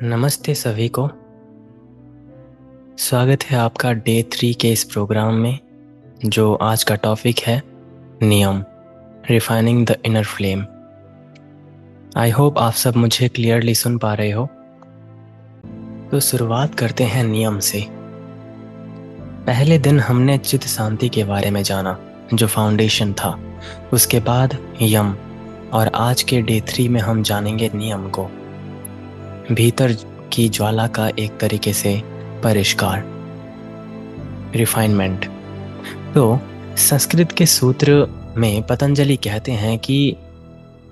नमस्ते सभी को। स्वागत है आपका डे 3 के इस प्रोग्राम में, जो आज का टॉपिक है नियम, refining the inner flame. I hope आप सब मुझे क्लियरली सुन पा रहे हो। तो शुरुआत करते हैं नियम से। पहले दिन हमने चित्त शांति के बारे में जाना, जो फाउंडेशन था। उसके बाद यम, और आज के डे 3 में हम जानेंगे नियम को, भीतर की ज्वाला का एक तरीके से परिष्कार, रिफाइनमेंट। तो संस्कृत के सूत्र में पतंजलि कहते हैं कि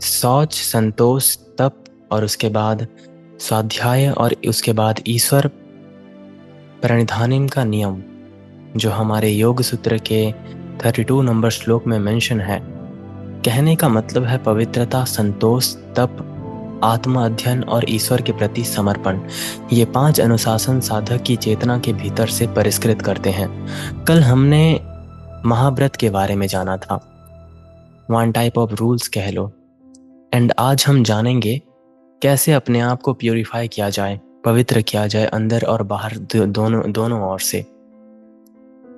शौच, संतोष, तप, और उसके बाद स्वाध्याय, और उसके बाद ईश्वर प्रणिधानम का नियम, जो हमारे योग सूत्र के 32 नंबर श्लोक में मेंशन है। कहने का मतलब है पवित्रता, संतोष, तप, आत्मा अध्ययन और ईश्वर के प्रति समर्पण। ये 5 अनुशासन साधक की चेतना के भीतर से परिष्कृत करते हैं। कल हमने महाव्रत के बारे में जाना था, वन टाइप ऑफ रूल्स कह लो। एंड आज हम जानेंगे कैसे अपने आप को प्यूरिफाई किया जाए, पवित्र किया जाए, अंदर और बाहर दोनों ओर से।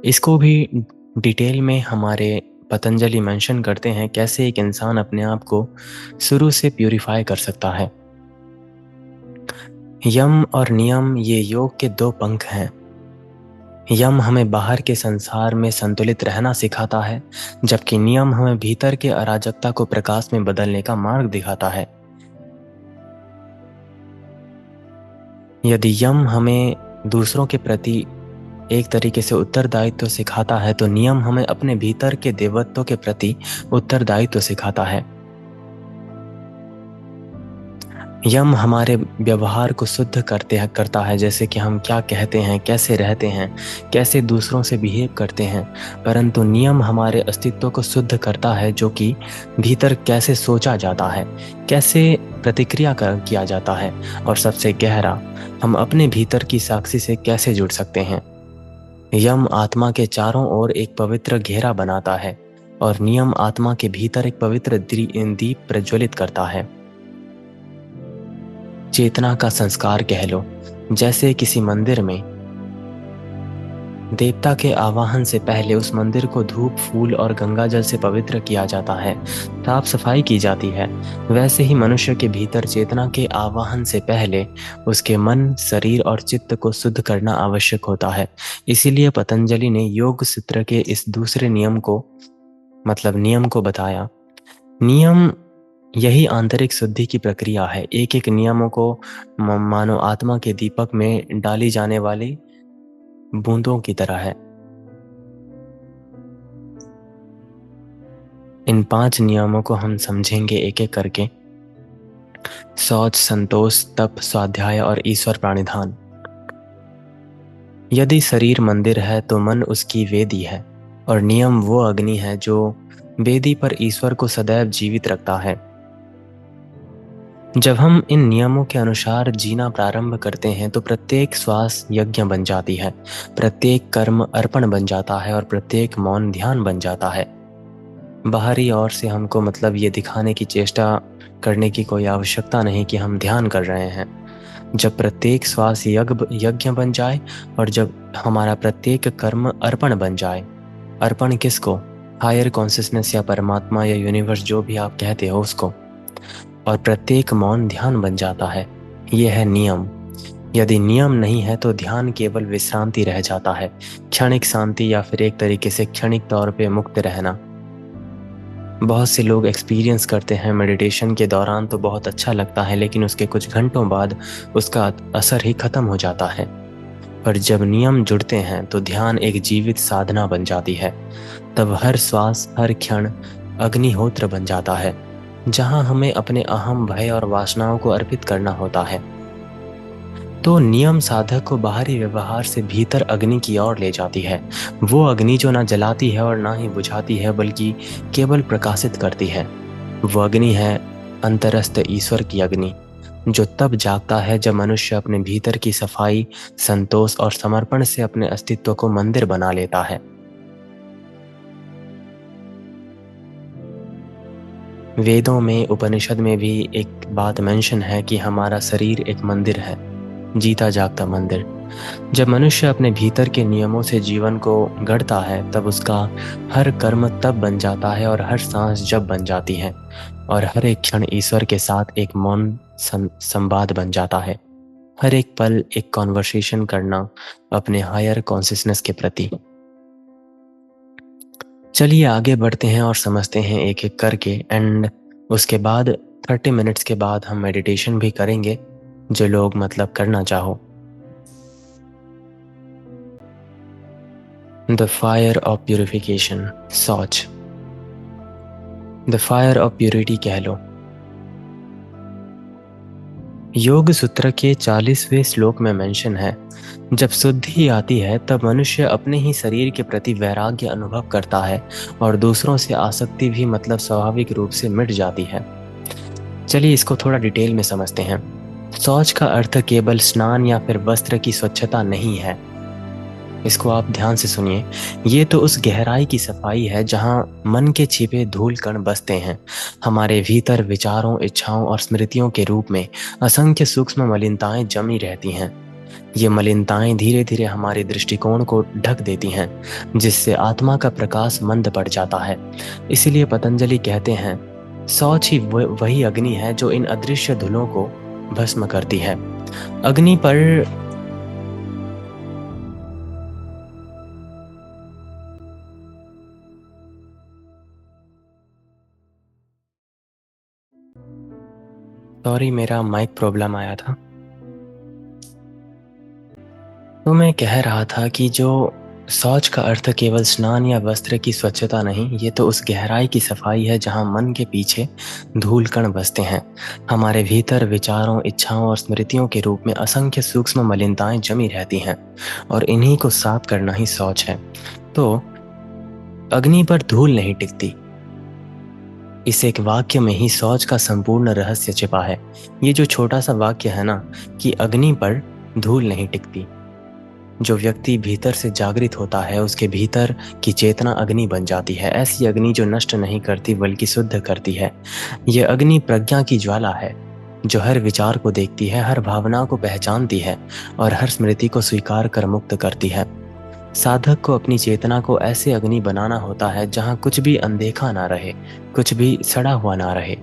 इसको भी डिटेल में हमारे पतंजलि मेंशन करते हैं, कैसे एक इंसान अपने आप को शुरू से प्यूरिफाई कर सकता है। यम और नियम ये योग के 2 पंख हैं। यम हमें बाहर के संसार में संतुलित रहना सिखाता है, जबकि नियम हमें भीतर के अराजकता को प्रकाश में बदलने का मार्ग दिखाता है। यदि यम हमें दूसरों के प्रति एक तरीके से उत्तरदायित्व सिखाता है, तो नियम हमें अपने भीतर के देवत्व के प्रति उत्तरदायित्व सिखाता है। यम हमारे व्यवहार को शुद्ध करता है, जैसे कि हम क्या कहते हैं, कैसे रहते हैं, कैसे दूसरों से बिहेव करते हैं। परंतु नियम हमारे अस्तित्व को शुद्ध करता है, जो कि भीतर कैसे सोचा जाता है, कैसे प्रतिक्रिया किया जाता है, और सबसे गहरा, हम अपने भीतर की साक्षी से कैसे जुड़ सकते हैं। यम आत्मा के चारों ओर एक पवित्र घेरा बनाता है, और नियम आत्मा के भीतर एक पवित्र दीप प्रज्वलित करता है। चेतना का संस्कार कह लो। जैसे किसी मंदिर में देवता के आवाहन से पहले उस मंदिर को धूप, फूल और गंगा जल से पवित्र किया जाता है, साफ सफाई की जाती है, वैसे ही मनुष्य के भीतर चेतना के आवाहन से पहले उसके मन, शरीर और चित्त को शुद्ध करना आवश्यक होता है। इसीलिए पतंजलि ने योग सूत्र के इस दूसरे नियम को, मतलब नियम को बताया। नियम यही आंतरिक शुद्धि की प्रक्रिया है। एक एक नियमों को मानो आत्मा के दीपक में डाली जाने वाली बूंदों की तरह है। इन 5 नियमों को हम समझेंगे एक एक करके। शौच, संतोष, तप, स्वाध्याय और ईश्वर प्रणिधान। यदि शरीर मंदिर है तो मन उसकी वेदी है, और नियम वो अग्नि है जो वेदी पर ईश्वर को सदैव जीवित रखता है। जब हम इन नियमों के अनुसार जीना प्रारंभ करते हैं, तो प्रत्येक श्वास यज्ञ बन जाती है, प्रत्येक कर्म अर्पण बन जाता है, और प्रत्येक मौन ध्यान बन जाता है। बाहरी ओर से हमको मतलब ये दिखाने की चेष्टा करने की कोई आवश्यकता नहीं कि हम ध्यान कर रहे हैं। जब प्रत्येक श्वास यज्ञ बन जाए, और जब हमारा प्रत्येक कर्म अर्पण बन जाए, अर्पण किसको? हायर कॉन्शियसनेस या परमात्मा या यूनिवर्स, जो भी आप कहते हो उसको, और प्रत्येक मौन ध्यान बन जाता है। यह है नियम। यदि नियम नहीं है तो ध्यान केवल विश्रांति रह जाता है, क्षणिक शांति, या फिर एक तरीके से क्षणिक तौर पे मुक्त रहना। बहुत से लोग एक्सपीरियंस करते हैं मेडिटेशन के दौरान तो बहुत अच्छा लगता है, लेकिन उसके कुछ घंटों बाद उसका असर ही खत्म हो जाता है। पर जब नियम जुड़ते हैं तो ध्यान एक जीवित साधना बन जाती है। तब हर श्वास, हर क्षण अग्निहोत्र बन जाता है, जहां हमें अपने अहम, भय और वासनाओं को अर्पित करना होता है। तो नियम साधक को बाहरी व्यवहार से भीतर अग्नि की ओर ले जाती है। वो अग्नि जो ना जलाती है और ना ही बुझाती है, बल्कि केवल प्रकाशित करती है। वो अग्नि है अंतरस्थ ईश्वर की अग्नि, जो तब जागता है जब मनुष्य अपने भीतर की सफाई, संतोष और समर्पण से अपने अस्तित्व को मंदिर बना लेता है। वेदों में, उपनिषद में भी एक बात मेंशन है कि हमारा शरीर एक मंदिर है, जीता जागता मंदिर। जब मनुष्य अपने भीतर के नियमों से जीवन को गढ़ता है, तब उसका हर कर्म तब बन जाता है और हर सांस जब बन जाती है, और हर एक क्षण ईश्वर के साथ एक मौन संवाद बन जाता है। हर एक पल एक कॉन्वर्सेशन करना अपने हायर कॉन्शियसनेस के प्रति। चलिए आगे बढ़ते हैं और समझते हैं एक एक करके। एंड उसके बाद 30 मिनट्स के बाद हम मेडिटेशन भी करेंगे, जो लोग मतलब करना चाहो। द फायर ऑफ प्यूरिफिकेशन, शौच। द फायर ऑफ प्यूरिटी कह लो। योग सूत्र के 40वें श्लोक में मेंशन है, जब शुद्धि आती है तब मनुष्य अपने ही शरीर के प्रति वैराग्य अनुभव करता है और दूसरों से आसक्ति भी मतलब स्वाभाविक रूप से मिट जाती है। चलिए इसको थोड़ा डिटेल में समझते हैं। शौच का अर्थ केवल स्नान या फिर वस्त्र की स्वच्छता नहीं है। इसको आप ध्यान से सुनिए। ये तो उस गहराई की सफाई है जहां मन के छिपे धूल कण बसते हैं। हमारे भीतर विचारों, इच्छाओं और स्मृतियों के रूप में असंख्य सूक्ष्म मलिनताएं जमी रहती हैं। ये मलिनताएं धीरे धीरे हमारे दृष्टिकोण को ढक देती हैं, जिससे आत्मा का प्रकाश मंद पड़ जाता है। इसीलिए पतंजलि कहते हैं, शौच ही वही अग्नि है जो इन अदृश्य धूलों को भस्म करती है। अग्नि पर सॉरी, मेरा माइक प्रॉब्लम आया था। तो मैं कह रहा था कि जो शौच का अर्थ केवल स्नान या वस्त्र की स्वच्छता नहीं, ये तो उस गहराई की सफाई है जहां मन के पीछे धूल कण बसते हैं। हमारे भीतर विचारों, इच्छाओं और स्मृतियों के रूप में असंख्य सूक्ष्म मलिनताएं जमी रहती हैं, और इन्हीं को साफ करना ही शौच है। तो अग्नि पर धूल नहीं टिकती, इस एक वाक्य में ही शौच का संपूर्ण रहस्य छिपा है। ये जो छोटा सा वाक्य है ना, कि अग्नि पर धूल नहीं टिकती, जो व्यक्ति भीतर से जागृत होता है उसके भीतर की चेतना अग्नि बन जाती है। ऐसी अग्नि जो नष्ट नहीं करती बल्कि शुद्ध करती है। यह अग्नि प्रज्ञा की ज्वाला है, जो हर विचार को देखती है, हर भावना को पहचानती है और हर स्मृति को स्वीकार कर मुक्त करती है। साधक को अपनी चेतना को ऐसे अग्नि बनाना होता है जहाँ कुछ भी अनदेखा ना रहे, कुछ भी सड़ा हुआ ना रहे।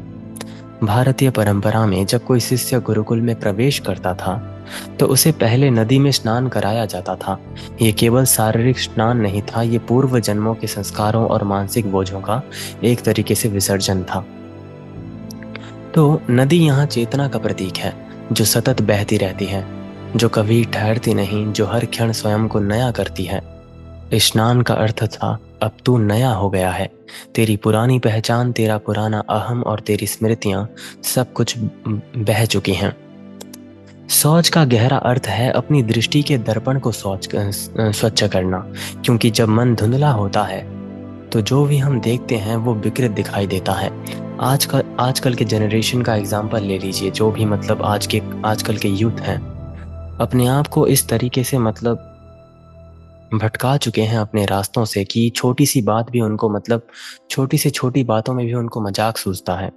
भारतीय परंपरा में जब कोई शिष्य गुरुकुल में प्रवेश करता था तो उसे पहले नदी में स्नान कराया जाता था। ये केवल शारीरिक स्नान नहीं था, ये पूर्व जन्मों के संस्कारों और मानसिक बोझों का एक तरीके से विसर्जन था। तो नदी यहाँ चेतना का प्रतीक है, जो सतत बहती रहती है, जो कभी ठहरती नहीं, जो हर क्षण स्वयं को नया करती है। स्नान का अर्थ था, अब तू नया हो गया है। तेरी पुरानी पहचान, तेरा पुराना अहम और तेरी स्मृतियां सब कुछ बह चुकी हैं। शौच का गहरा अर्थ है अपनी दृष्टि के दर्पण को स्वच्छ करना, क्योंकि जब मन धुंधला होता है तो जो भी हम देखते हैं वो विकृत दिखाई देता है। आजकल के जनरेशन का एग्जाम्पल ले लीजिए। जो भी मतलब आजकल के यूथ हैं, अपने आप को इस तरीके से मतलब भटका चुके हैं अपने रास्तों से कि छोटी सी बात भी उनको मतलब छोटी से छोटी बातों में भी उनको मजाक सूझता है।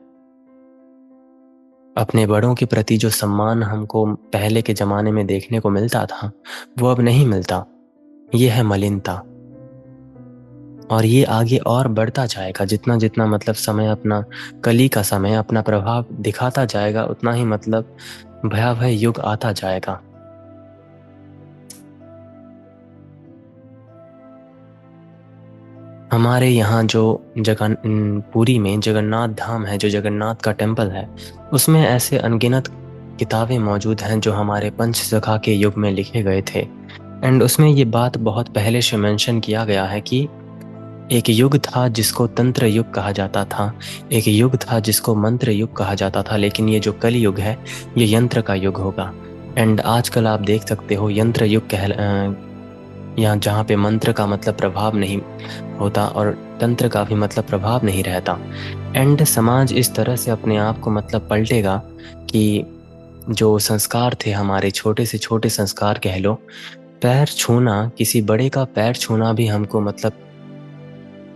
अपने बड़ों के प्रति जो सम्मान हमको पहले के जमाने में देखने को मिलता था, वो अब नहीं मिलता। ये है मलिनता, और ये आगे और बढ़ता जाएगा। जितना जितना मतलब समय अपना कली का समय अपना प्रभाव दिखाता जाएगा, उतना ही मतलब भयावह युग आता जाएगा। हमारे यहाँ जो पुरी में जगन्नाथ धाम है, जो जगन्नाथ का टेम्पल है, उसमें ऐसे अनगिनत किताबें मौजूद हैं जो हमारे पंचसखा के युग में लिखे गए थे। एंड उसमें ये बात बहुत पहले से मेंशन किया गया है कि एक युग था जिसको तंत्र युग कहा जाता था, एक युग था जिसको मंत्र युग कहा जाता था, लेकिन ये जो कल युग है ये यंत्र का युग होगा। एंड आजकल आप देख सकते हो यंत्र युग यहाँ जहाँ पे मंत्र का मतलब प्रभाव नहीं होता और तंत्र का भी मतलब प्रभाव नहीं रहता। एंड समाज इस तरह से अपने आप को मतलब पलटेगा कि जो संस्कार थे हमारे, छोटे से छोटे संस्कार कह लो, पैर छूना, किसी बड़े का पैर छूना भी हमको मतलब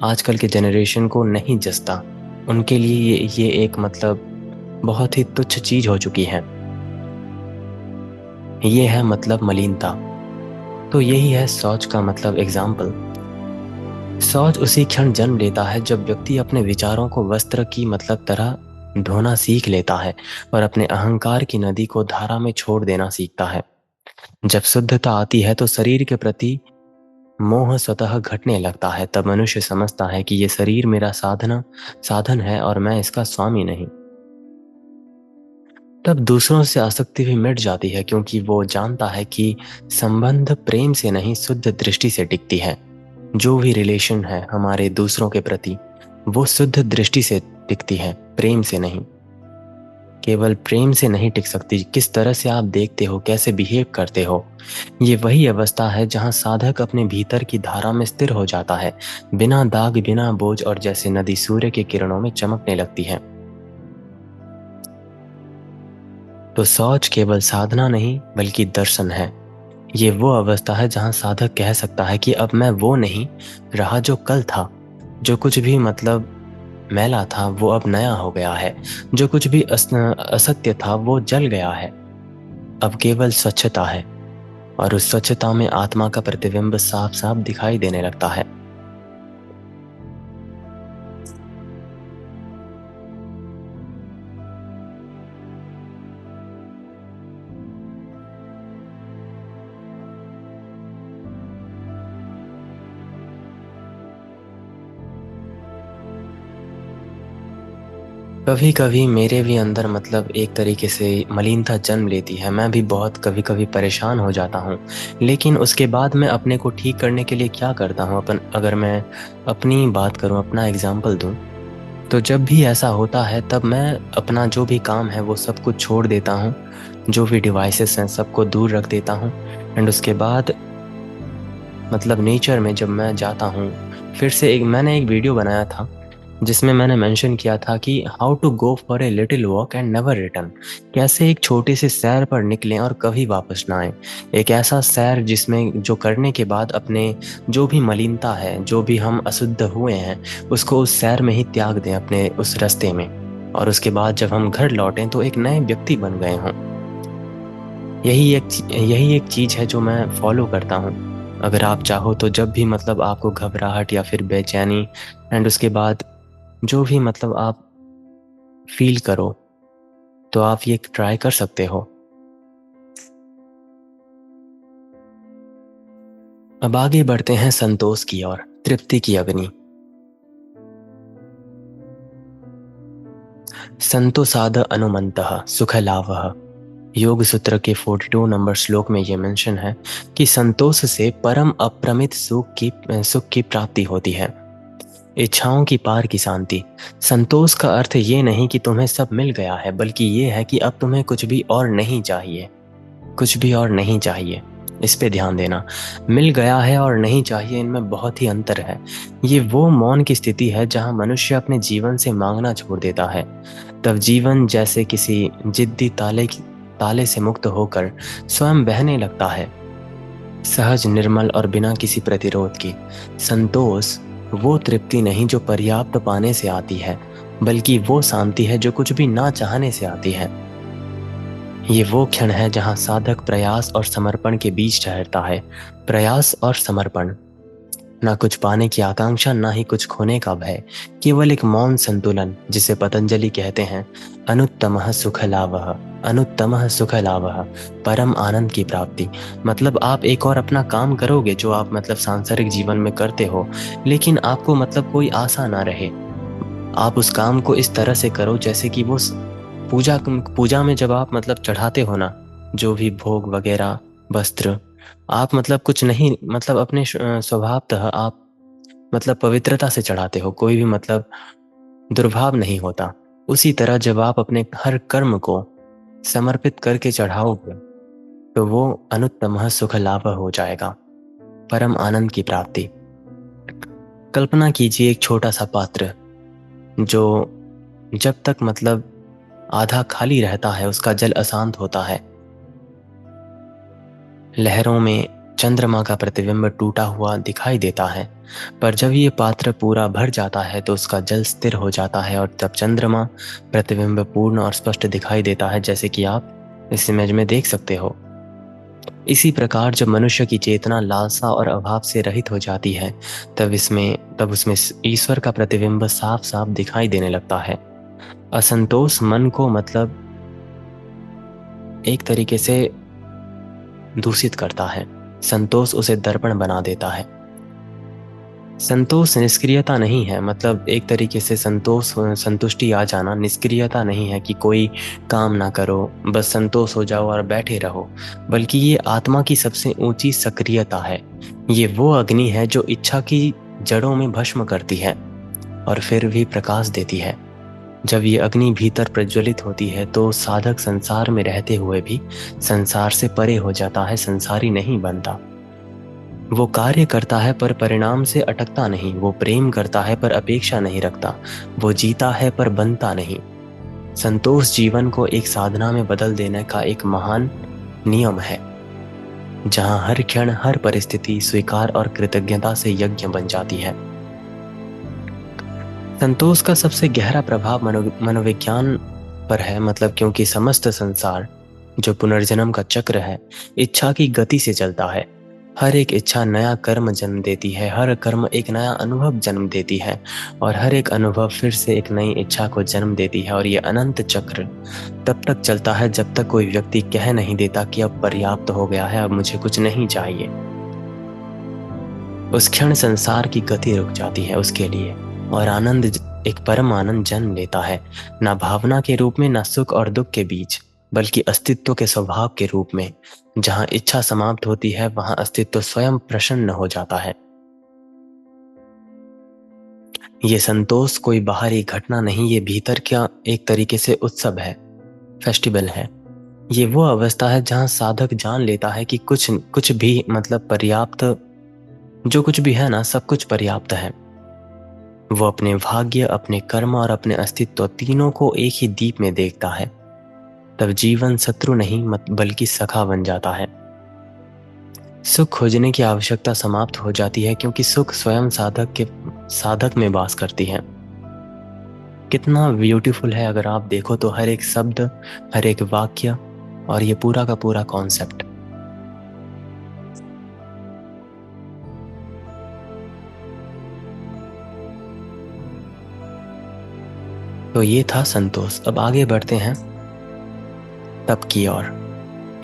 आजकल के जनरेशन को नहीं जचता। उनके लिए ये एक मतलब बहुत ही तुच्छ चीज हो चुकी है। ये है मतलब मलिनता। तो यही है शौच का मतलब एग्जाम्पल। शौच उसी क्षण जन्म लेता है जब व्यक्ति अपने विचारों को वस्त्र की मतलब तरह धोना सीख लेता है और अपने अहंकार की नदी को धारा में छोड़ देना सीखता है। जब शुद्धता आती है तो शरीर के प्रति मोह स्वतः घटने लगता है। तब मनुष्य समझता है कि ये शरीर मेरा साधन है और मैं इसका स्वामी नहीं। तब दूसरों से आसक्ति भी मिट जाती है, क्योंकि वो जानता है कि संबंध प्रेम से नहीं शुद्ध दृष्टि से टिकती है। जो भी रिलेशन है हमारे दूसरों के प्रति, वो शुद्ध दृष्टि से टिकती है, प्रेम से नहीं। केवल प्रेम से नहीं टिक सकती। किस तरह से आप देखते हो, कैसे बिहेव करते हो, ये वही अवस्था है जहाँ साधक अपने भीतर की धारा में स्थिर हो जाता है, बिना दाग, बिना बोझ, और जैसे नदी सूर्य के किरणों में चमकने लगती है। तो शौच केवल साधना नहीं बल्कि दर्शन है। ये वो अवस्था है जहाँ साधक कह सकता है कि अब मैं वो नहीं रहा जो कल था। जो कुछ भी मतलब मैला था वो अब नया हो गया है। जो कुछ भी असत्य था वो जल गया है। अब केवल स्वच्छता है, और उस स्वच्छता में आत्मा का प्रतिबिंब साफ साफ दिखाई देने लगता है। कभी कभी मेरे भी अंदर मतलब एक तरीके से मलिनता जन्म लेती है। मैं भी बहुत कभी कभी परेशान हो जाता हूँ, लेकिन उसके बाद मैं अपने को ठीक करने के लिए क्या करता हूँ, अगर मैं अपनी बात करूँ, अपना एग्जाम्पल दूँ, तो जब भी ऐसा होता है तब मैं अपना जो भी काम है वो सब कुछ छोड़ देता हूँ। जो भी डिवाइसेस हैं सबको दूर रख देता हूँ। एंड उसके बाद मतलब नेचर में जब मैं जाता हूँ, फिर से मैंने एक वीडियो बनाया था जिसमें मैंने मेंशन किया था कि how to go for a little walk and never return. कैसे एक छोटी सी सैर पर निकलें और कभी वापस ना आए। एक ऐसा सैर जिसमें जो करने के बाद अपने जो भी मलिनता है, जो भी हम अशुद्ध हुए हैं, उसको उस सैर में ही त्याग दें, अपने उस रास्ते में। और उसके बाद जब हम घर लौटें तो एक नए व्यक्ति बन गए हों। यही एक चीज़ है जो मैं फॉलो करता हूँ। अगर आप चाहो तो जब भी मतलब आपको घबराहट या फिर बेचैनी, एंड उसके बाद जो भी मतलब आप फील करो, तो आप ये ट्राई कर सकते हो। अब आगे बढ़ते हैं संतोष की ओर, तृप्ति की अग्नि। संतोषाद अनुमंतः सुखलाभः। योग सूत्र के 42 नंबर श्लोक में ये मेंशन है कि संतोष से परम अप्रमित सुख की प्राप्ति होती है। इच्छाओं की पार की शांति। संतोष का अर्थ ये नहीं कि तुम्हें सब मिल गया है, बल्कि ये है कि अब तुम्हें कुछ भी और नहीं चाहिए। कुछ भी और नहीं चाहिए, इस पे ध्यान देना। मिल गया है और नहीं चाहिए, इनमें बहुत ही अंतर है। ये वो मौन की स्थिति है जहां मनुष्य अपने जीवन से मांगना छोड़ देता है। तब जीवन जैसे किसी जिद्दी ताले से मुक्त होकर स्वयं बहने लगता है, सहज, निर्मल और बिना किसी प्रतिरोध की। संतोष वो तृप्ति नहीं जो पर्याप्त पाने से आती है, बल्कि वो शांति है जो कुछ भी ना चाहने से आती है। ये वो क्षण है जहाँ साधक प्रयास और समर्पण के बीच ठहरता है। प्रयास और समर्पण, ना कुछ पाने की आकांक्षा, ना ही कुछ खोने का भय, केवल एक मौन संतुलन, जिसे पतंजलि कहते हैं अनुत्तमः सुखलाभः। अनुत्तमः सुखलाभः, परम आनंद की प्राप्ति। मतलब आप एक और अपना काम करोगे जो आप मतलब सांसारिक जीवन में करते हो, लेकिन आपको मतलब कोई आशा ना रहे। आप उस काम को इस तरह से करो जैसे कि वो पूजा में जब आप मतलब चढ़ाते हो ना, जो भी भोग वगैरह, वस्त्र, आप मतलब कुछ नहीं, मतलब अपने स्वभावतः आप मतलब पवित्रता से चढ़ाते हो, कोई भी मतलब दुर्भाव नहीं होता। उसी तरह जब आप अपने हर कर्म को समर्पित करके चढ़ाओगे तो वो अनुत्तम सुख लाभ हो जाएगा, परम आनंद की प्राप्ति। कल्पना कीजिए एक छोटा सा पात्र जो जब तक मतलब आधा खाली रहता है, उसका जल अशांत होता है। लहरों में चंद्रमा का प्रतिबिंब टूटा हुआ दिखाई देता है, पर जब ये पात्र पूरा भर जाता है तो उसका जल स्थिर हो जाता है, और तब चंद्रमा प्रतिबिंब पूर्ण और स्पष्ट दिखाई देता है, जैसे कि आप इस इमेज में देख सकते हो। इसी प्रकार जब मनुष्य की चेतना लालसा और अभाव से रहित हो जाती है, तब उसमें ईश्वर का प्रतिबिंब साफ साफ दिखाई देने लगता है। असंतोष मन को मतलब एक तरीके से दूषित करता है, संतोष उसे दर्पण बना देता है। संतोष निष्क्रियता नहीं है, मतलब एक तरीके से संतुष्टि आ जाना निष्क्रियता नहीं है कि कोई काम ना करो, बस संतोष हो जाओ और बैठे रहो, बल्कि ये आत्मा की सबसे ऊंची सक्रियता है। ये वो अग्नि है जो इच्छा की जड़ों में भस्म करती है और फिर भी प्रकाश देती है। जब ये अग्नि भीतर प्रज्वलित होती है तो साधक संसार में रहते हुए भी संसार से परे हो जाता है, संसारी नहीं बनता। वो कार्य करता है पर परिणाम से अटकता नहीं, वो प्रेम करता है पर अपेक्षा नहीं रखता, वो जीता है पर बनता नहीं। संतोष जीवन को एक साधना में बदल देने का एक महान नियम है, जहां हर क्षण हर परिस्थिति स्वीकार और कृतज्ञता से यज्ञ बन जाती है। संतोष का सबसे गहरा प्रभाव मनोविज्ञान पर है, मतलब क्योंकि समस्त संसार जो पुनर्जन्म का चक्र है, इच्छा की गति से चलता है। हर एक इच्छा नया कर्म जन्म देती है, हर कर्म एक नया अनुभव जन्म देती है और हर एक अनुभव फिर से एक नई इच्छा को जन्म देती है। और ये अनंत चक्र तब तक चलता है जब तक कोई व्यक्ति कह नहीं देता कि अब पर्याप्त हो गया है, अब मुझे कुछ नहीं चाहिए। उस क्षण संसार की गति रुक जाती है उसके लिए और आनंद, एक परम आनंद जन्म लेता है, ना भावना के रूप में, ना सुख और दुख के बीच, बल्कि अस्तित्व के स्वभाव के रूप में। जहां इच्छा समाप्त होती है वहां अस्तित्व स्वयं प्रसन्न हो जाता है। ये संतोष कोई बाहरी घटना नहीं, ये भीतर का एक तरीके से उत्सव है, फेस्टिवल है। ये वो अवस्था है जहां साधक जान लेता है कि कुछ भी मतलब पर्याप्त, जो कुछ भी है ना, सब कुछ पर्याप्त है। वो अपने भाग्य, अपने कर्म और अपने अस्तित्व तीनों को एक ही दीप में देखता है। तब जीवन शत्रु नहीं बल्कि सखा बन जाता है। सुख खोजने की आवश्यकता समाप्त हो जाती है क्योंकि सुख स्वयं साधक में वास करती है। कितना ब्यूटीफुल है अगर आप देखो तो, हर एक शब्द, हर एक वाक्य और ये पूरा का पूरा कॉन्सेप्ट। तो ये था संतोष। अब आगे बढ़ते हैं तप की ओर।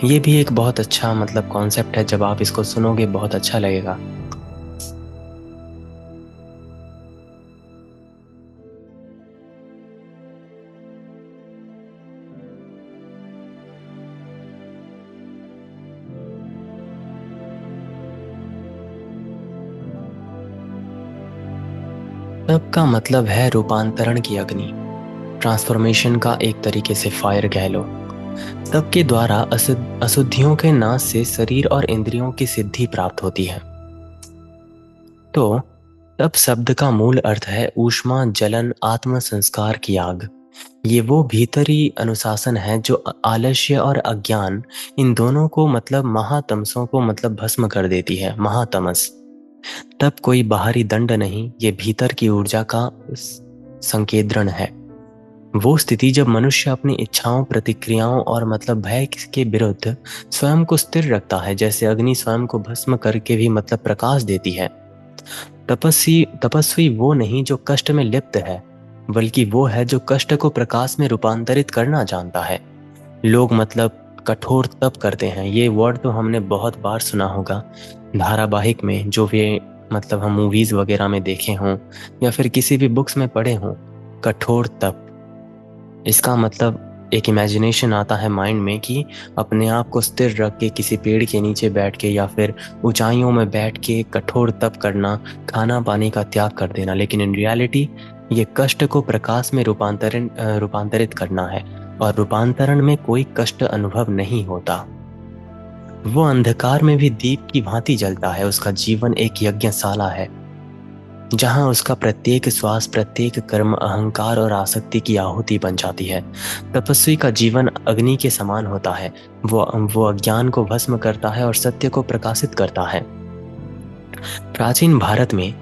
ये भी एक बहुत अच्छा मतलब कॉन्सेप्ट है, जब आप इसको सुनोगे बहुत अच्छा लगेगा। तप का मतलब है रूपांतरण की अग्नि, ट्रांसफॉर्मेशन का एक तरीके से फायर कह लो। तप के द्वारा अशुद्धियों के नाश से शरीर और इंद्रियों की सिद्धि प्राप्त होती है। तो तप शब्द का मूल अर्थ है ऊष्मा, जलन, आत्म संस्कार की आग। ये वो भीतरी अनुशासन है जो आलस्य और अज्ञान, इन दोनों को मतलब महातमसों को मतलब भस्म कर देती है। महातमस तब कोई बाहरी दंड नहीं, ये भीतर की ऊर्जा का संकेंद्रण है। वो स्थिति जब मनुष्य अपनी इच्छाओं, प्रतिक्रियाओं और मतलब भय के विरुद्ध स्वयं को स्थिर रखता है, जैसे अग्नि स्वयं को भस्म करके भी मतलब प्रकाश देती है। तपस्वी वो नहीं जो कष्ट में लिप्त है, बल्कि वो है जो कष्ट को प्रकाश में रूपांतरित करना जानता है। लोग मतलब कठोर तप करते हैं, ये वर्ड तो हमने बहुत बार सुना होगा धारावाहिक में, जो भी मतलब हम मूवीज वगैरह में देखे हों या फिर किसी भी बुक्स में पढ़े हों। कठोर तप, इसका मतलब एक इमेजिनेशन आता है माइंड में कि अपने आप को स्थिर रख के किसी पेड़ के नीचे बैठ के या फिर ऊंचाइयों में बैठ के कठोर तप करना, खाना पानी का त्याग कर देना। लेकिन इन रियलिटी ये कष्ट को प्रकाश में रूपांतरित करना है, और रूपांतरण में कोई कष्ट अनुभव नहीं होता। वो अंधकार में भी दीप की भांति जलता है। उसका जीवन एक यज्ञशाला है, जहां उसका प्रत्येक श्वास, प्रत्येक कर्म अहंकार और आसक्ति की आहुति बन जाती है। तपस्वी का जीवन अग्नि के समान होता है। वो अज्ञान को भस्म करता है और सत्य को प्रकाशित करता है। प्राचीन भारत में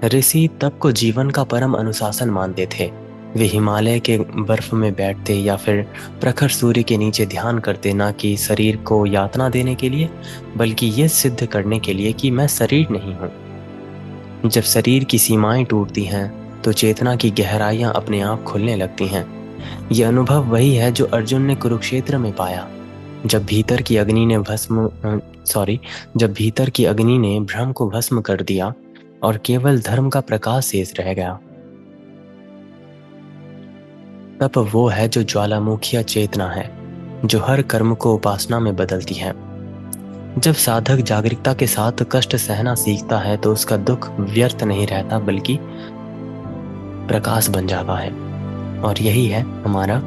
ऋषि तप को जीवन का परम अनुशासन मानते थे। वे हिमालय के बर्फ में बैठते या फिर प्रखर सूर्य के नीचे ध्यान करते, ना कि शरीर को यातना देने के लिए, बल्कि ये सिद्ध करने के लिए कि मैं शरीर नहीं हूँ। जब शरीर की सीमाएं टूटती हैं तो चेतना की गहराइयां अपने आप खुलने लगती हैं। यह अनुभव वही है जो अर्जुन ने कुरुक्षेत्र में पाया, जब भीतर की अग्नि ने जब भीतर की अग्नि ने भ्रम को भस्म कर दिया और केवल धर्म का प्रकाश शेष रह गया। तप वो है जो ज्वालामुखी चेतना है, जो हर कर्म को उपासना में बदलती है। जब साधक जागरूकता के साथ कष्ट सहना सीखता है तो उसका दुख व्यर्थ नहीं रहता, बल्कि प्रकाश बन जाता है। और यही है हमारा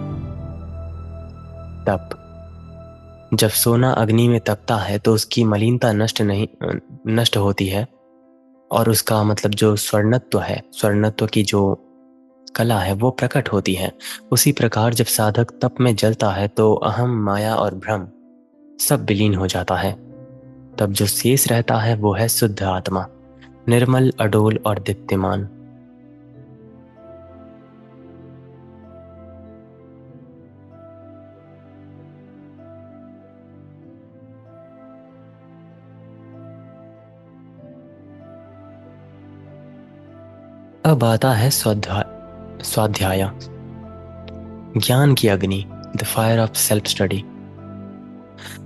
तप। जब सोना अग्नि में तपता है तो उसकी मलिनता नष्ट होती है, और उसका मतलब जो स्वर्णत्व है, स्वर्णत्व की जो कला है वो प्रकट होती है। उसी प्रकार जब साधक तप में जलता है तो अहम, माया और भ्रम सब विलीन हो जाता है। तब जो शेष रहता है वो है शुद्ध आत्मा, निर्मल, अडोल और दीप्तिमान। अब आता है स्वाध्याय, ज्ञान की अग्नि, the fire of self study.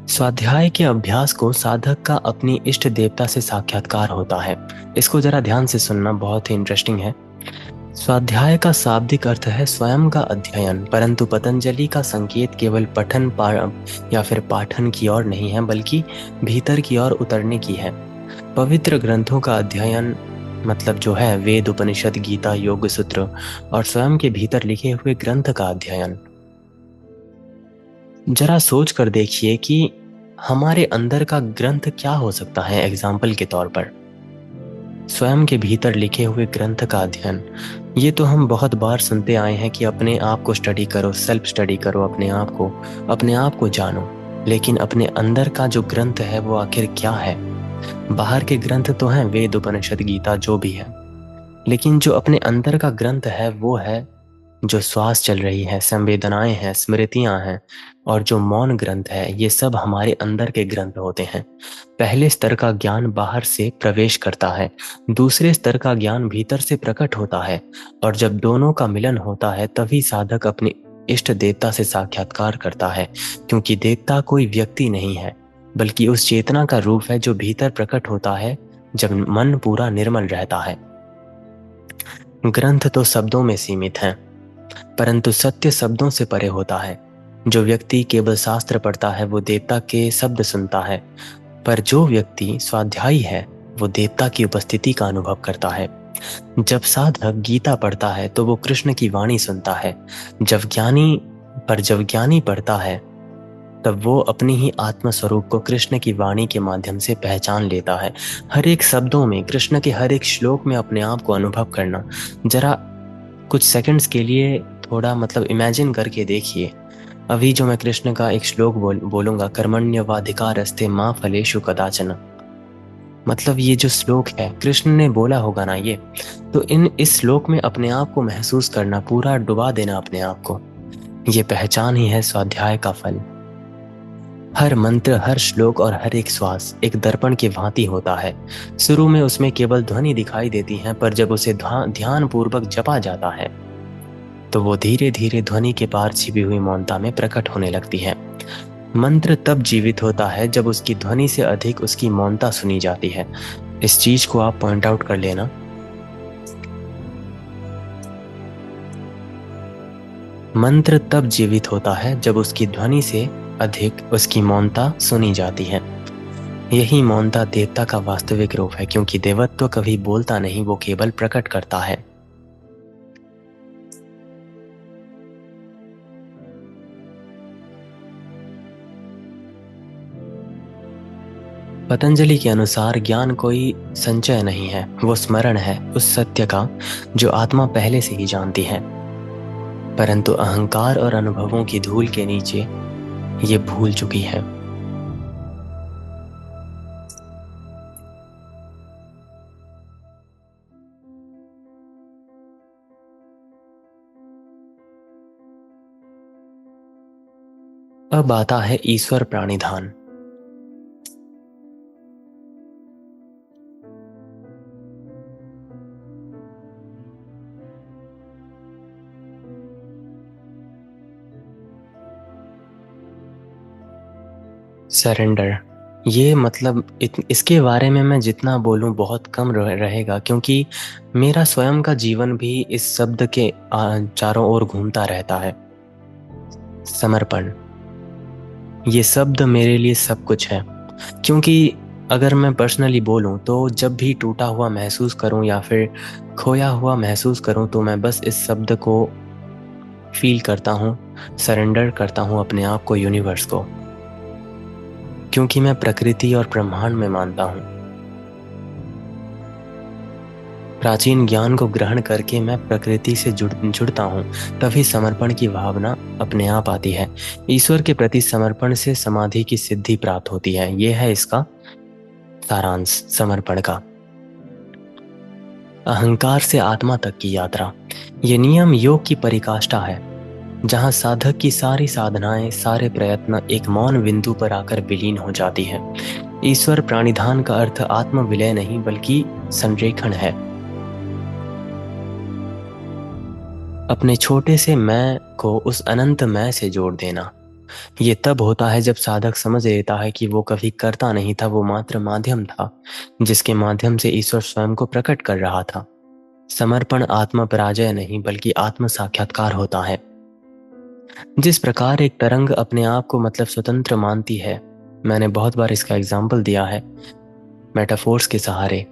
स्वाध्याय के अभ्यास को साधक का अपनी इष्ट देवता से साक्षात्कार होता है। इसको जरा ध्यान से सुनना, बहुत ही इंटरेस्टिंग है। स्वाध्याय का शाब्दिक अर्थ है स्वयं का अध्ययन, परंतु पतंजलि का संकेत केवल या फिर पाठन की ओर नहीं है, बल्कि भीतर की ओर उतरने की है। पवित्र ग्रंथों का अध्ययन मतलब जो है वेद, उपनिषद, गीता, योग सूत्र और स्वयं के भीतर लिखे हुए ग्रंथ का अध्ययन। जरा सोच कर देखिए कि हमारे अंदर का ग्रंथ क्या हो सकता है। एग्जाम्पल के तौर पर स्वयं के भीतर लिखे हुए ग्रंथ का अध्ययन। ये तो हम बहुत बार सुनते आए हैं कि अपने आप को स्टडी करो, सेल्फ स्टडी करो, अपने आप को जानो। लेकिन अपने अंदर का जो ग्रंथ है वो आखिर क्या है? बाहर के ग्रंथ तो हैं, वेद, उपनिषद, गीता, जो भी है, लेकिन जो अपने अंदर का ग्रंथ है वो है जो श्वास चल रही है, संवेदनाएं हैं, स्मृतियां हैं, और जो मौन ग्रंथ है, ये सब हमारे अंदर के ग्रंथ होते हैं। पहले स्तर का ज्ञान बाहर से प्रवेश करता है, दूसरे स्तर का ज्ञान भीतर से प्रकट होता है, और जब दोनों का मिलन होता है तभी साधक अपने इष्ट देवता से साक्षात्कार करता है। क्योंकि देवता कोई व्यक्ति नहीं है, बल्कि उस चेतना का रूप है जो भीतर प्रकट होता है जब मन पूरा निर्मल रहता है। ग्रंथ तो शब्दों में सीमित हैं, परंतु सत्य शब्दों से परे होता है। जो व्यक्ति केवल शास्त्र पढ़ता है वो देवता के शब्द सुनता है, पर जो व्यक्ति स्वाध्यायी है वो देवता की उपस्थिति का अनुभव करता है। जब साधक गीता पढ़ता है तो वो कृष्ण की वाणी सुनता है। जब ज्ञानी पढ़ता है तब वो अपनी ही आत्म स्वरूप को कृष्ण की वाणी के माध्यम से पहचान लेता है। हर एक शब्दों में, कृष्ण के हर एक श्लोक में अपने आप को अनुभव करना। जरा कुछ सेकंड्स के लिए थोड़ा मतलब इमेजिन करके देखिए। अभी जो मैं कृष्ण का एक श्लोक बोलूंगा, कर्मण्यवाधिकारस्ते माँ फलेषु कदाचन, मतलब ये जो श्लोक है कृष्ण ने बोला होगा ना ये, तो इस श्लोक में अपने आप को महसूस करना, पूरा डुबा देना अपने आप को, ये पहचान ही है स्वाध्याय का फल। हर मंत्र, हर श्लोक और हर एक श्वास एक दर्पण की भांति होता है। शुरू में उसमें केवल ध्वनि दिखाई देती है, पर जब उसे ध्यान पूर्वक जपा जाता है तो वो धीरे धीरे ध्वनि के पार छिपी हुई मौनता में प्रकट होने लगती है। मंत्र तब जीवित होता है जब उसकी ध्वनि से अधिक उसकी मौनता सुनी जाती है। इस चीज को आप पॉइंट आउट कर लेना। मंत्र तब जीवित होता है जब उसकी ध्वनि से अधिक उसकी मौनता सुनी जाती है। यही मौनता देवता का वास्तविक रूप है, क्योंकि देवत्व कभी बोलता नहीं, वो केवल प्रकट करता है। पतंजलि के अनुसार ज्ञान कोई संचय नहीं है, वो स्मरण है उस सत्य का जो आत्मा पहले से ही जानती है, परंतु अहंकार और अनुभवों की धूल के नीचे ये भूल चुकी है। अब आता है ईश्वर प्राणिधान। सरेंडर, ये मतलब इसके बारे में मैं जितना बोलूं बहुत कम रहेगा, क्योंकि मेरा स्वयं का जीवन भी इस शब्द के चारों ओर घूमता रहता है। समर्पण, ये शब्द मेरे लिए सब कुछ है। क्योंकि अगर मैं पर्सनली बोलूं तो जब भी टूटा हुआ महसूस करूं या फिर खोया हुआ महसूस करूं तो मैं बस इस शब्द को फील करता हूं, सरेंडर करता हूं अपने आप को यूनिवर्स को, क्योंकि मैं प्रकृति और ब्रह्मांड में मानता हूं। प्राचीन ज्ञान को ग्रहण करके मैं प्रकृति से जुड़ता हूँ, तभी समर्पण की भावना अपने आप आती है। ईश्वर के प्रति समर्पण से समाधि की सिद्धि प्राप्त होती है। यह है इसका सारांश समर्पण का। अहंकार से आत्मा तक की यात्रा, ये नियम योग की परिकाष्ठा है, जहाँ साधक की सारी साधनाएं, सारे प्रयत्न एक मौन बिंदु पर आकर विलीन हो जाती है। ईश्वर प्राणिधान का अर्थ आत्म विलय नहीं बल्कि संरेखण है। अपने छोटे से मैं को उस अनंत मैं से जोड़ देना। ये तब होता है जब साधक समझ लेता है कि वो कभी करता नहीं था, वो मात्र माध्यम था जिसके माध्यम से ईश्वर स्वयं को प्रकट कर रहा था। समर्पण आत्म पराजय नहीं बल्कि आत्म साक्षात्कार होता है। जिस प्रकार एक तरंग अपने आप को मतलब स्वतंत्र मानती है, मैंने बहुत बार इसका एग्जाम्पल दिया है मेटाफोर्स के सहारे।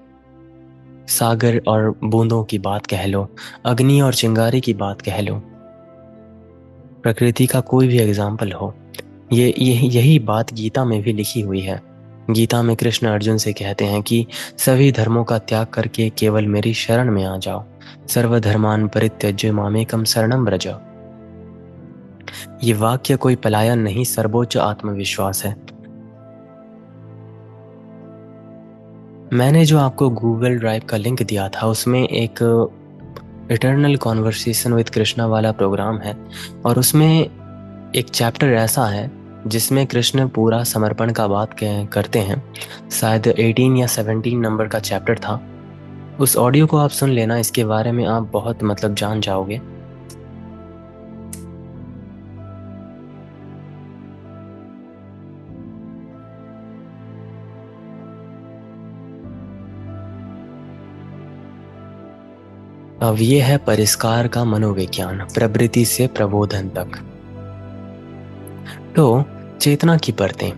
सागर और बूंदों की बात कह लो, अग्नि और चिंगारी की बात कह लो, प्रकृति का कोई भी एग्जाम्पल हो, यही बात गीता में भी लिखी हुई है। गीता में कृष्ण अर्जुन से कहते हैं कि सभी धर्मों का त्याग करके केवल मेरी शरण में आ जाओ। सर्वधर्मान परित्यज्य मामेकम शरणम व्रज। ये वाक्य कोई पलायन नहीं, सर्वोच्च आत्मविश्वास है। मैंने जो आपको गूगल ड्राइव का लिंक दिया था उसमें एक इटर्नल कॉन्वर्सेशन विद कृष्णा वाला प्रोग्राम है, और उसमें एक चैप्टर ऐसा है जिसमें कृष्ण पूरा समर्पण का बात करते हैं। शायद 18 या 17 नंबर का चैप्टर था। उस ऑडियो को आप सुन लेना, इसके बारे में आप बहुत मतलब जान जाओगे। अब ये है परिष्कार का मनोविज्ञान, प्रवृत्ति से प्रबोधन तक। तो चेतना की परतें,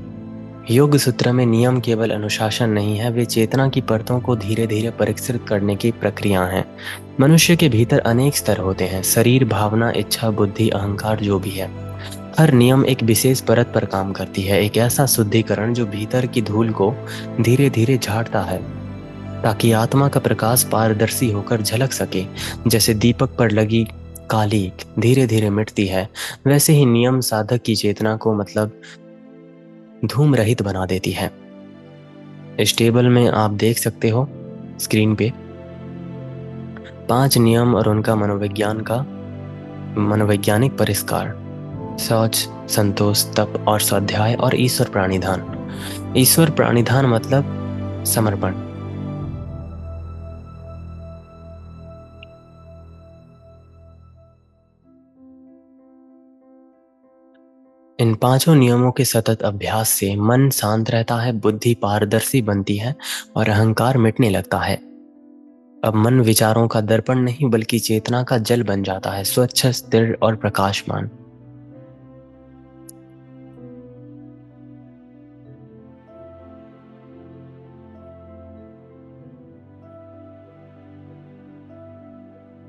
योग सूत्र में नियम केवल अनुशासन नहीं है, वे चेतना की परतों को धीरे धीरे परिष्कृत करने की प्रक्रिया है। मनुष्य के भीतर अनेक स्तर होते हैं, शरीर, भावना, इच्छा, बुद्धि, अहंकार, जो भी है। हर नियम एक विशेष परत पर काम करती है, एक ऐसा शुद्धिकरण जो भीतर की धूल को धीरे धीरे झाड़ता है, ताकि आत्मा का प्रकाश पारदर्शी होकर झलक सके। जैसे दीपक पर लगी काली धीरे धीरे मिटती है, वैसे ही नियम साधक की चेतना को मतलब धूम रहित बना देती है। इस टेबल में आप देख सकते हो स्क्रीन पे 5 नियम और उनका मनोवैज्ञानिक परिष्कार: शौच, संतोष, तप और स्वाध्याय, और ईश्वर प्राणिधान। ईश्वर प्राणिधान मतलब समर्पण। इन 5 नियमों के सतत अभ्यास से मन शांत रहता है, बुद्धि पारदर्शी बनती है और अहंकार मिटने लगता है। अब मन विचारों का दर्पण नहीं बल्कि चेतना का जल बन जाता है, स्वच्छ, स्थिर और प्रकाशमान।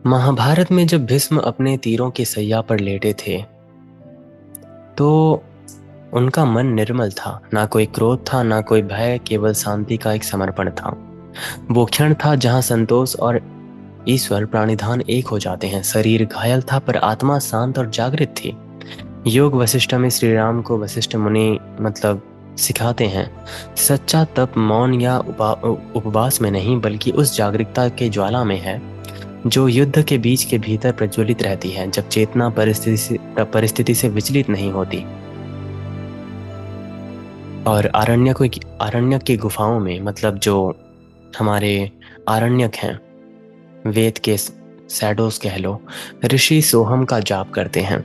महाभारत में जब भीष्म अपने तीरों के सैया पर लेटे थे तो उनका मन निर्मल था, ना कोई क्रोध था, ना कोई भय, केवल शांति का एक समर्पण था। वो क्षण था जहां संतोष और ईश्वर प्राणिधान एक हो जाते हैं। शरीर घायल था पर आत्मा शांत और जागृत थी। योग वशिष्ठ में श्री राम को वशिष्ठ मुनि मतलब सिखाते हैं, सच्चा तप मौन या उपवास में नहीं बल्कि उस जागरूकता के ज्वाला में है जो युद्ध के बीच के भीतर प्रज्वलित रहती है, जब चेतना परिस्थिति से विचलित नहीं होती। और आरण्यक की गुफाओं में, मतलब जो हमारे आरण्यक हैं, वेद के शैडोज कह लो, ऋषि सोहम का जाप करते हैं।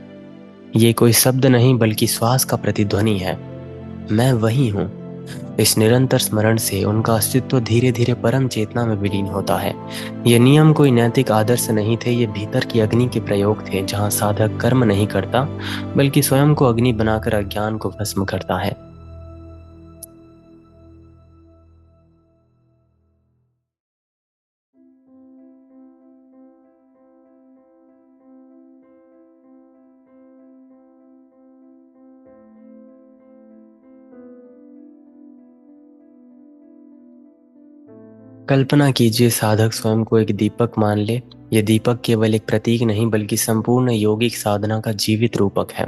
ये कोई शब्द नहीं बल्कि श्वास का प्रतिध्वनि है। मैं वही हूँ। इस निरंतर स्मरण से उनका अस्तित्व धीरे धीरे परम चेतना में विलीन होता है। ये नियम कोई नैतिक आदर्श नहीं थे, ये भीतर की अग्नि के प्रयोग थे, जहाँ साधक कर्म नहीं करता बल्कि स्वयं को अग्नि बनाकर अज्ञान को भस्म करता है। कल्पना कीजिए, साधक स्वयं को एक दीपक मान ले। ये दीपक केवल एक प्रतीक नहीं बल्कि संपूर्ण यौगिक साधना का जीवित रूपक है।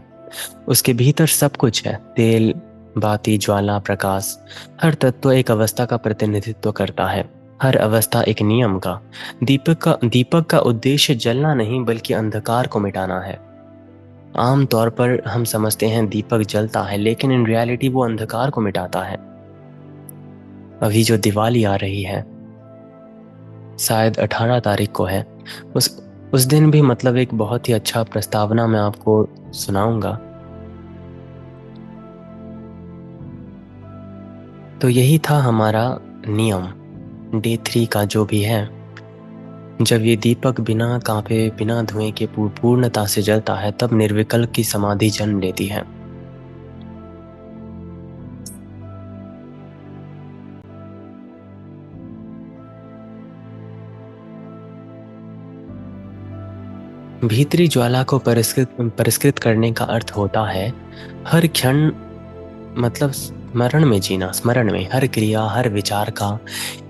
उसके भीतर सब कुछ है, तेल, बाती, ज्वाला, प्रकाश। हर तत्व एक अवस्था का प्रतिनिधित्व करता है, हर अवस्था एक नियम का। दीपक का उद्देश्य जलना नहीं बल्कि अंधकार को मिटाना है। आम तौर पर हम समझते हैं दीपक जलता है, लेकिन इन रियलिटी वो अंधकार को मिटाता है। अभी जो दिवाली आ रही है, शायद 18 तारीख को है, उस उस दिन भी मतलब एक बहुत ही अच्छा प्रस्तावना मैं आपको सुनाऊंगा। तो यही था हमारा नियम डे 3 का जो भी है। जब ये दीपक बिना कांपे, बिना धुएं के पूर्णता से जलता है, तब निर्विकल्प की समाधि जन्म लेती है। भीतरी ज्वाला को परिष्कृत करने का अर्थ होता है हर क्षण, मतलब स्मरण में जीना। स्मरण में हर क्रिया, हर विचार का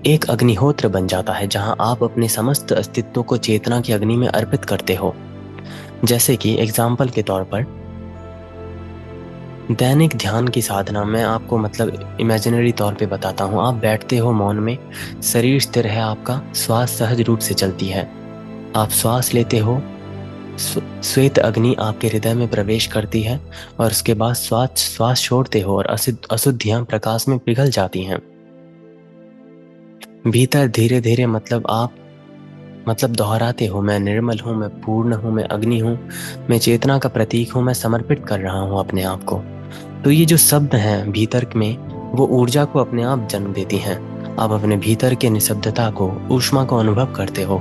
एक अग्निहोत्र बन जाता है, जहां आप अपने समस्त अस्तित्व को चेतना की अग्नि में अर्पित करते हो। जैसे कि एग्जाम्पल के तौर पर दैनिक ध्यान की साधना, मैं आपको मतलब इमेजिनरी तौर पे बताता हूँ। आप बैठते हो मौन में, शरीर स्थिर है आपका, श्वास सहज रूप से चलती है। आप श्वास लेते हो, श्वेत अग्नि आपके हृदय में प्रवेश करती है, और उसके बाद श्वास छोड़ते हो और अशुद्धियां प्रकाश में पिघल जाती हैं। भीतर धीरे धीरे मतलब आप दोहराते हो, मैं निर्मल हूँ, मैं पूर्ण हूँ, मैं अग्नि हूँ, मैं चेतना का प्रतीक हूँ, मैं समर्पित कर रहा हूँ अपने आप को। तो ये जो शब्द हैं भीतर में, वो ऊर्जा को अपने आप जन्म देती हैं। आप अपने भीतर के निःशब्दता को, ऊष्मा को अनुभव करते हो।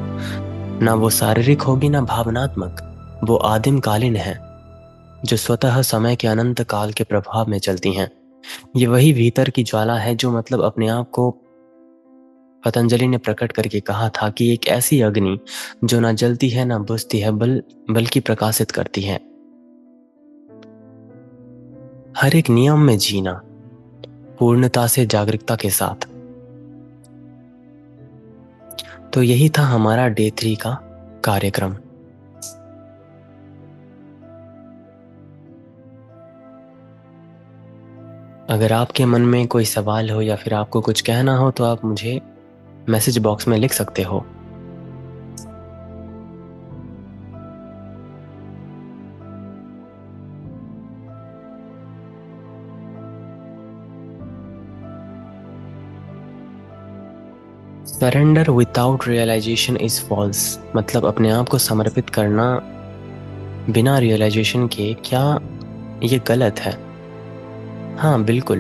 ना वो शारीरिक होगी ना भावनात्मक, वो आदिम कालीन है, जो स्वतः समय के अनंत काल के प्रभाव में चलती हैं। ये वही भीतर की ज्वाला है जो मतलब अपने आप को पतंजलि ने प्रकट करके कहा था कि एक ऐसी अग्नि जो ना जलती है ना बुझती है, बल्कि प्रकाशित करती है। हर एक नियम में जीना, पूर्णता से, जागरूकता के साथ। तो यही था हमारा डे 3 का कार्यक्रम। अगर आपके मन में कोई सवाल हो या फिर आपको कुछ कहना हो तो आप मुझे मैसेज बॉक्स में लिख सकते हो। Surrender without realisation is false, मतलब अपने आप को समर्पित करना बिना रियलाइजेशन के, क्या ये गलत है? हाँ बिल्कुल।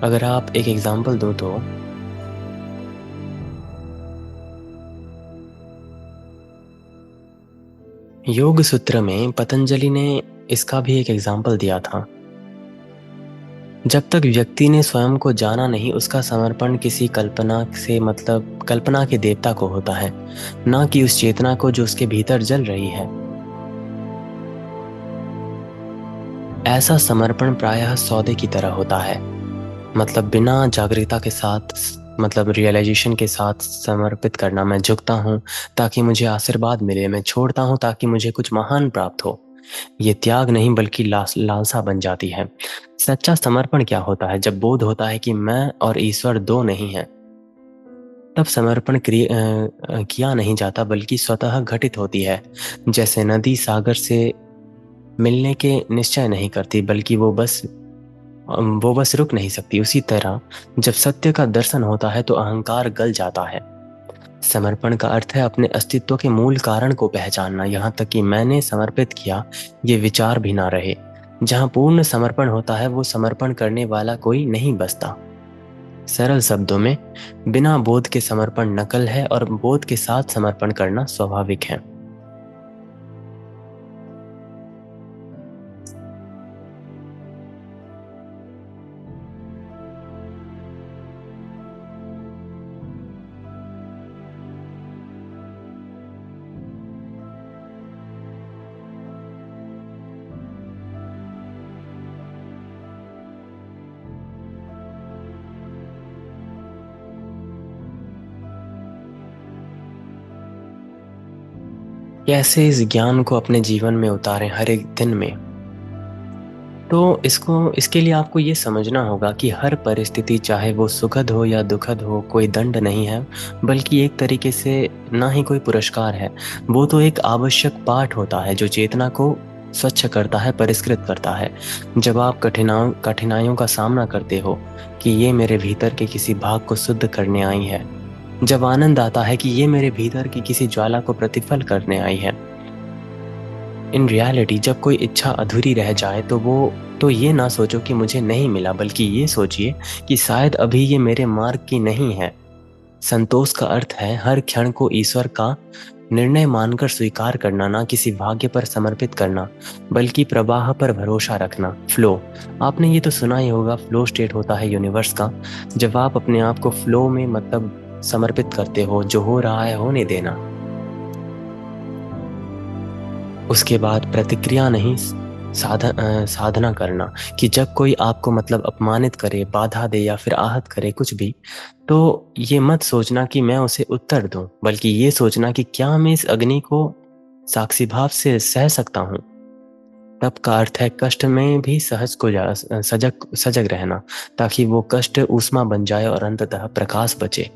अगर आप एक एग्जांपल दो तो योग सूत्र में पतंजलि ने इसका भी एक एग्जांपल दिया था। जब तक व्यक्ति ने स्वयं को जाना नहीं, उसका समर्पण किसी कल्पना से, मतलब कल्पना के देवता को होता है, ना कि उस चेतना को जो उसके भीतर जल रही है। ऐसा समर्पण प्रायः सौदे की तरह होता है, मतलब बिना जागरूकता के साथ, मतलब रियलाइजेशन के साथ समर्पित करना। मैं झुकता हूँ ताकि मुझे आशीर्वाद मिले, मैं छोड़ता हूँ ताकि मुझे कुछ महान प्राप्त हो। ये त्याग नहीं बल्कि लालसा बन जाती है। सच्चा समर्पण क्या होता है? जब बोध होता है कि मैं और ईश्वर दो नहीं हैं, तब समर्पण किया नहीं जाता बल्कि स्वतः घटित होती है। जैसे नदी सागर से मिलने के निश्चय नहीं करती, बल्कि वो बस वो बस रुक नहीं सकती। उसी तरह जब सत्य का दर्शन होता है तो अहंकार गल जाता है। समर्पण का अर्थ है अपने अस्तित्व के मूल कारण को पहचानना, यहाँ तक कि मैंने समर्पित किया ये विचार भी ना रहे। जहाँ पूर्ण समर्पण होता है वो समर्पण करने वाला कोई नहीं बचता। सरल शब्दों में, बिना बोध के समर्पण नकल है और बोध के साथ समर्पण करना स्वाभाविक है। कैसे इस ज्ञान को अपने जीवन में उतारें हर एक दिन में? तो इसके लिए आपको ये समझना होगा कि हर परिस्थिति, चाहे वो सुखद हो या दुखद हो, कोई दंड नहीं है, बल्कि एक तरीके से ना ही कोई पुरस्कार है। वो तो एक आवश्यक पाठ होता है जो चेतना को स्वच्छ करता है, परिष्कृत करता है। जब आप कठिनाइयों का सामना करते हो कि ये मेरे भीतर के किसी भाग को शुद्ध करने आई है, जब आनंद आता है कि ये मेरे भीतर की किसी ज्वाला को प्रतिफल करने आई है, इन रियलिटी जब कोई इच्छा अधूरी रह जाए तो ये ना सोचो कि मुझे नहीं मिला, बल्कि ये सोचिए कि शायद अभी ये मेरे मार्ग की नहीं है। संतोष का अर्थ है हर क्षण को ईश्वर का निर्णय मानकर स्वीकार करना, ना किसी भाग्य पर समर्पित करना, बल्कि प्रवाह पर भरोसा रखना। फ्लो, आपने ये तो सुना ही होगा, फ्लो स्टेट होता है यूनिवर्स का। जब आप अपने आप को फ्लो में मतलब समर्पित करते हो, जो हो रहा है होने देना। उसके बाद प्रतिक्रिया नहीं, साधना करना। कि जब कोई आपको मतलब अपमानित करे, बाधा दे या फिर आहत करे कुछ भी, तो ये मत सोचना कि मैं उसे उत्तर दूं, बल्कि ये सोचना कि क्या मैं इस अग्नि को साक्षी भाव से सह सकता हूँ। तप का अर्थ है कष्ट में भी सजग सजग रहना, ताकि वो कष्ट ऊष्मा बन जाए और अंततः प्रकाश बचे।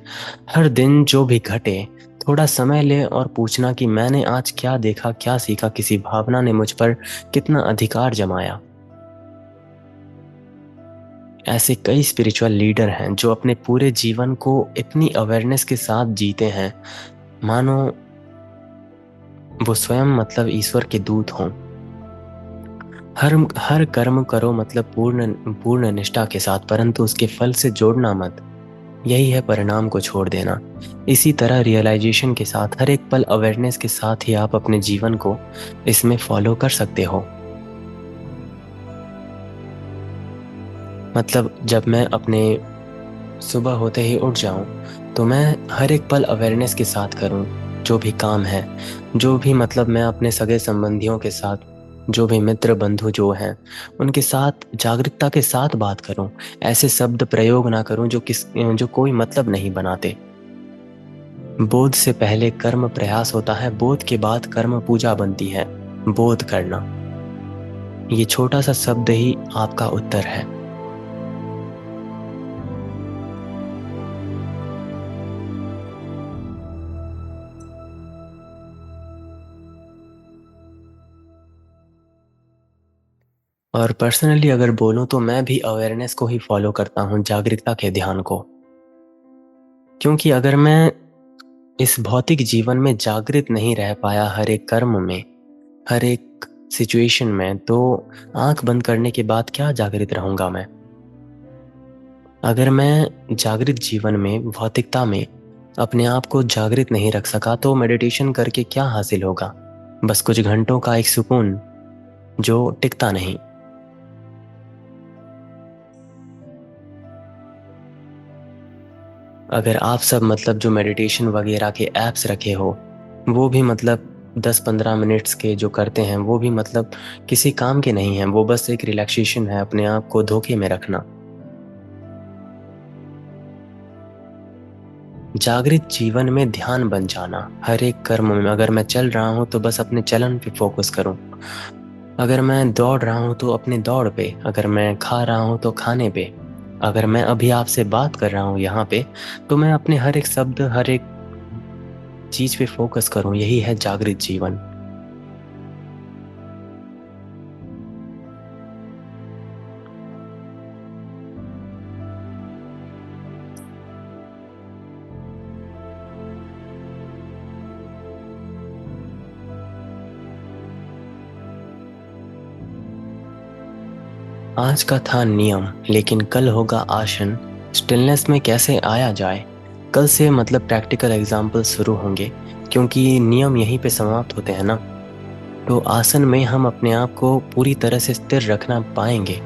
हर दिन जो भी घटे, थोड़ा समय ले और पूछना कि मैंने आज क्या देखा, क्या सीखा, किसी भावना ने मुझ पर कितना अधिकार जमाया। ऐसे कई स्पिरिचुअल लीडर हैं जो अपने पूरे जीवन को इतनी अवेयरनेस के साथ जीते हैं, मानो वो स्वयं मतलब ईश्वर के दूत हों। हर हर कर्म करो मतलब पूर्ण निष्ठा के साथ, परंतु उसके फल से जोड़ना मत। यही है परिणाम को छोड़ देना। इसी तरह रियलाइजेशन के साथ, हर एक पल अवेयरनेस के साथ ही आप अपने जीवन को इसमें फॉलो कर सकते हो। मतलब जब मैं अपने सुबह होते ही उठ जाऊं, तो मैं हर एक पल अवेयरनेस के साथ करूं। जो भी काम है, जो भी मतलब मैं अपने सगे संबंधियों के साथ, जो भी मित्र बंधु जो हैं, उनके साथ जागरूकता के साथ बात करूं। ऐसे शब्द प्रयोग ना करूं जो कोई मतलब नहीं बनाते। बोध से पहले कर्म प्रयास होता है, बोध के बाद कर्म पूजा बनती है। बोध करना, ये छोटा सा शब्द ही आपका उत्तर है। और पर्सनली अगर बोलूं तो मैं भी अवेयरनेस को ही फॉलो करता हूं, जागरूकता के ध्यान को। क्योंकि अगर मैं इस भौतिक जीवन में जागृत नहीं रह पाया हर एक कर्म में, हर एक सिचुएशन में, तो आंख बंद करने के बाद क्या जागृत रहूंगा मैं? अगर मैं जागृत जीवन में, भौतिकता में अपने आप को जागृत नहीं रख सका, तो मेडिटेशन करके क्या हासिल होगा? बस कुछ घंटों का एक सुकून जो टिकता नहीं। अगर आप सब मतलब जो मेडिटेशन वगैरह के ऐप्स रखे हो, वो भी मतलब 10-15 मिनट्स के जो करते हैं, वो भी मतलब किसी काम के नहीं हैं, वो बस एक रिलैक्सेशन है, अपने आप को धोखे में रखना। जागृत जीवन में ध्यान बन जाना। हर एक कर्म में अगर मैं चल रहा हूँ तो बस अपने चलन पे फोकस करूँ। अगर मैं दौड़ रहा हूँ तो अपनी दौड़ पे, अगर मैं खा रहा हूँ तो खाने पे, अगर मैं अभी आपसे बात कर रहा हूँ यहाँ पे, तो मैं अपने हर एक शब्द, हर एक चीज पे फोकस करूं। यही है जागृत जीवन। आज का था नियम, लेकिन कल होगा आसन। स्टिलनेस में कैसे आया जाए? कल से मतलब प्रैक्टिकल एग्जाम्पल शुरू होंगे, क्योंकि नियम यहीं पे समाप्त होते हैं ना। तो आसन में हम अपने आप को पूरी तरह से स्थिर रखना पाएंगे।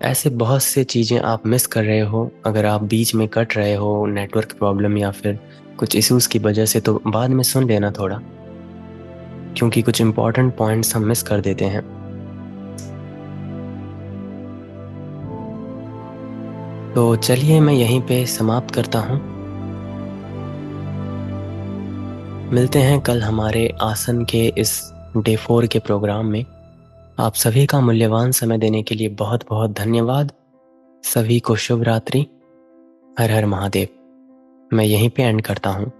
ऐसे बहुत से चीज़ें आप मिस कर रहे हो। अगर आप बीच में कट रहे हो नेटवर्क प्रॉब्लम या फिर कुछ इश्यूज की वजह से, तो बाद में सुन लेना थोड़ा, क्योंकि कुछ इंपॉर्टेंट पॉइंट्स हम मिस कर देते हैं। तो चलिए मैं यहीं पे समाप्त करता हूँ। मिलते हैं कल हमारे आसन के इस डे 4 के प्रोग्राम में। आप सभी का मूल्यवान समय देने के लिए बहुत बहुत धन्यवाद। सभी को शुभ रात्रि। हर हर महादेव। मैं यहीं पे एंड करता हूँ।